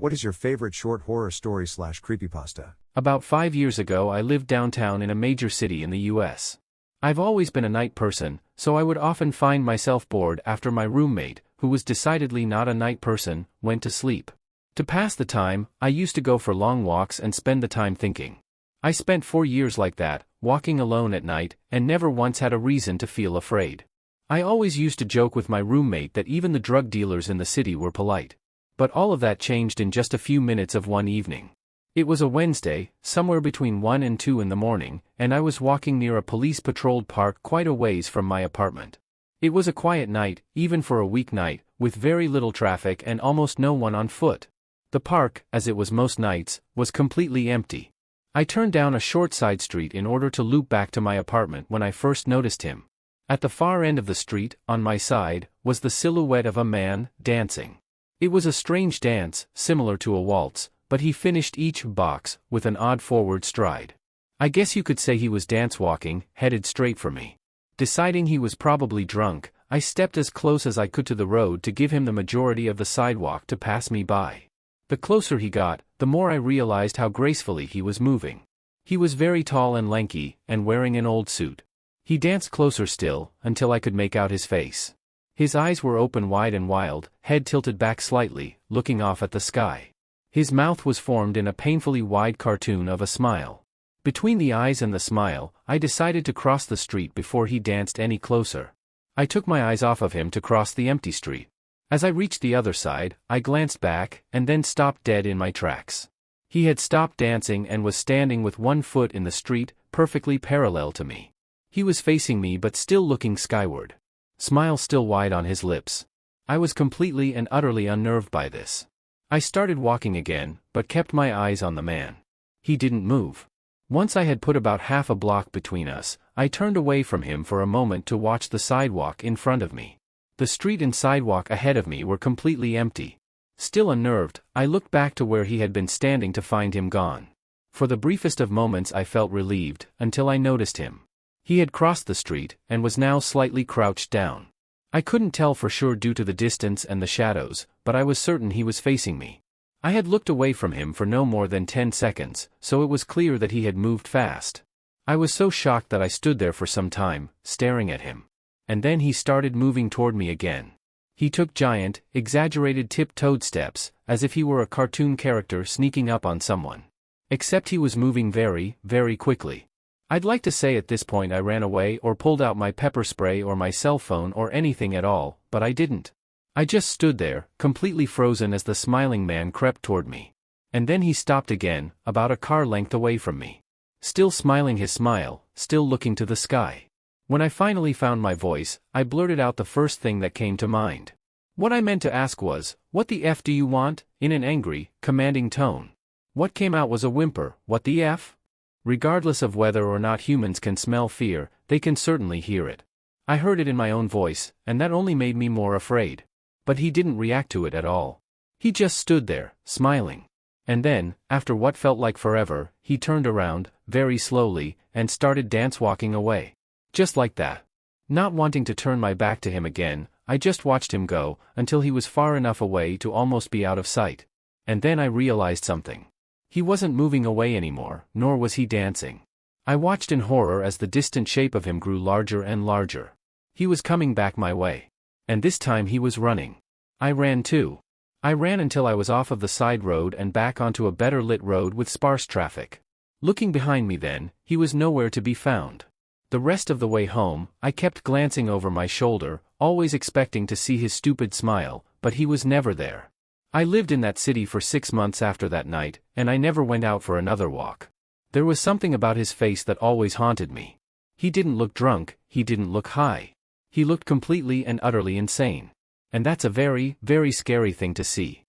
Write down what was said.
What is your favorite short horror story slash creepypasta? About 5 years ago I lived downtown in a major city in the US. I've always been a night person, so I would often find myself bored after my roommate, who was decidedly not a night person, went to sleep. To pass the time, I used to go for long walks and spend the time thinking. I spent 4 years like that, walking alone at night, and never once had a reason to feel afraid. I always used to joke with my roommate that even the drug dealers in the city were polite. But all of that changed in just a few minutes of one evening. It was a Wednesday, somewhere between 1 and 2 in the morning, and I was walking near a police-patrolled park quite a ways from my apartment. It was a quiet night, even for a weeknight, with very little traffic and almost no one on foot. The park, as it was most nights, was completely empty. I turned down a short side street in order to loop back to my apartment when I first noticed him. At the far end of the street, on my side, was the silhouette of a man, dancing. It was a strange dance, similar to a waltz, but he finished each box with an odd forward stride. I guess you could say he was dance-walking, headed straight for me. Deciding he was probably drunk, I stepped as close as I could to the road to give him the majority of the sidewalk to pass me by. The closer he got, the more I realized how gracefully he was moving. He was very tall and lanky, and wearing an old suit. He danced closer still, until I could make out his face. His eyes were open wide and wild, head tilted back slightly, looking off at the sky. His mouth was formed in a painfully wide cartoon of a smile. Between the eyes and the smile, I decided to cross the street before he danced any closer. I took my eyes off of him to cross the empty street. As I reached the other side, I glanced back, and then stopped dead in my tracks. He had stopped dancing and was standing with one foot in the street, perfectly parallel to me. He was facing me but still looking skyward. Smile still wide on his lips. I was completely and utterly unnerved by this. I started walking again, but kept my eyes on the man. He didn't move. Once I had put about half a block between us, I turned away from him for a moment to watch the sidewalk in front of me. The street and sidewalk ahead of me were completely empty. Still unnerved, I looked back to where he had been standing to find him gone. For the briefest of moments I felt relieved, until I noticed him. He had crossed the street, and was now slightly crouched down. I couldn't tell for sure due to the distance and the shadows, but I was certain he was facing me. I had looked away from him for no more than 10 seconds, so it was clear that he had moved fast. I was so shocked that I stood there for some time, staring at him. And then he started moving toward me again. He took giant, exaggerated tip-toed steps, as if he were a cartoon character sneaking up on someone. Except he was moving very, very quickly. I'd like to say at this point I ran away or pulled out my pepper spray or my cell phone or anything at all, but I didn't. I just stood there, completely frozen as the smiling man crept toward me. And then he stopped again, about a car length away from me. Still smiling his smile, still looking to the sky. When I finally found my voice, I blurted out the first thing that came to mind. What I meant to ask was, "What the F do you want?" in an angry, commanding tone. What came out was a whimper, "What the F?" Regardless of whether or not humans can smell fear, they can certainly hear it. I heard it in my own voice, and that only made me more afraid. But he didn't react to it at all. He just stood there, smiling. And then, after what felt like forever, he turned around, very slowly, and started dance-walking away. Just like that. Not wanting to turn my back to him again, I just watched him go, until he was far enough away to almost be out of sight. And then I realized something. He wasn't moving away anymore, nor was he dancing. I watched in horror as the distant shape of him grew larger and larger. He was coming back my way. And this time he was running. I ran too. I ran until I was off of the side road and back onto a better lit road with sparse traffic. Looking behind me then, he was nowhere to be found. The rest of the way home, I kept glancing over my shoulder, always expecting to see his stupid smile, but he was never there. I lived in that city for 6 months after that night, and I never went out for another walk. There was something about his face that always haunted me. He didn't look drunk, he didn't look high. He looked completely and utterly insane. And that's a very, very scary thing to see.